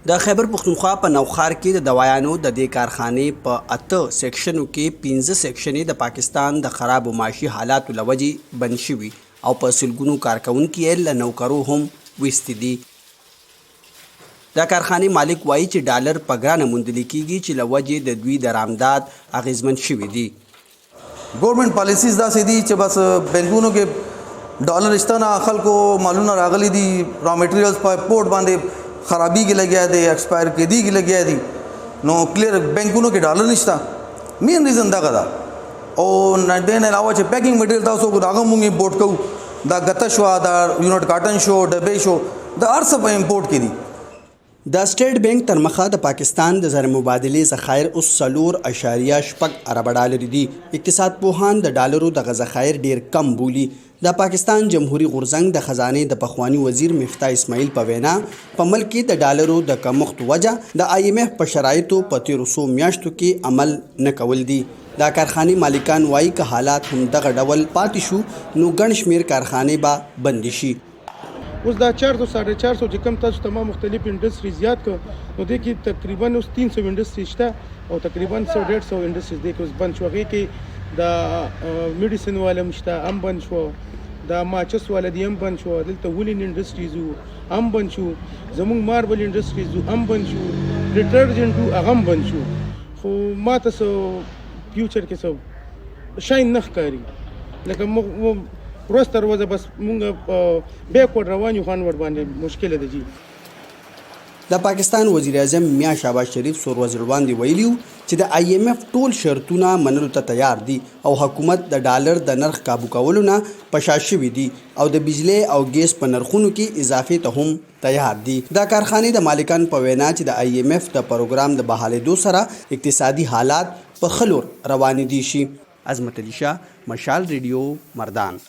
د خيبر پښتونخوا په نوخار کې د دوايانو د دې کارخانې په 8 سیکشنو کې 15 سیکشنې د پاکستان د خرابو معاشي حالاتو لوجې بند شوي او په سلګونو کارکوونکي له نوکرو هم وستي دي. د کارخانې مالک وایي چې ډالر په ګرانه موندل کېږي چې لوجې د دوی درآمدات اغیزمن شوي دي. گورنمنٹ پالیسیز داسې دي چې بس بینکونو کې ډالر شته نه، خلکو مالونه راغلي دي، را میټیریلز په پورټ باندې خرابي کې لګیا دی، ایکسپایر کېدي کې لګیا دي، نو کلیر بینکونو کې ډالر نشته. مین ریزن دغه ده. او دې نه علاوه چې پیکینګ میټیریل تاسو کو هغه مونږ امپورټ کوو، دا ګته شو، دا یونټ کاټن شو، ډبې شو، دا هر څه په امپورټ کې دي. د سټیټ بانک تر مخه د پاکستان د زر مبادلې ذخایر اوس 4.6 ارب ډالر دي. اقتصاد پوهان د ډالرو د ذخایر ډیر کم بولي. د پاکستان جمهوریت غورځنګ د خزانه د پخوانی وزیر مفتاح اسماعیل په وینا په ملک کې د ډالرو د کمښت وجه د IMF په شرایطو په 1300 میاشتو کې عمل نه کول دي. دا کارخانې مالکان وایي که حالات هم دغه ډول پاتې شو نو ګڼ شمیر کارخانې به بند شي. اوس دا 400 450 چې کم تاسو تمام مختلف انډستریز یاد کو نو د کې تقریبا اوس 300 انډستری شته او تقریبا 100 150 انډستریز د کې اوس بند شو. کې دا میډیسن والا مشته هم بند شو، دا ماچس والا دی هم بند شو، دلته ولین انډستریز هم بند شو، زموږ ماربل انډستریز هم بند شو، ډیټرجنټ هغه هم بند شو. خو ما تاسو فیوچر کې څه شاین نه ښکاري لکه ورسته روزه بس مونږ بیکورډ روان یو خان ور باندې مشکل ده جی. د پاکستان وزیر اعظم میاں شهباز شریف څو ورځې وړاندې ویلي چې د IMF ټول شرطونه منلو ته تیار دي او حکومت د ډالر د نرخ کابو کولو نه په شا شوي دي او د بجلی او ګیس په نرخونو کې اضافې ته هم تیار دي. دا کارخانې د مالکان په وینا چې د IMF د پروګرام د بحالېدو سره اقتصادي حالات په خلور روان دي شي. عظمت علی شاه، مشال، راډيو، مردان.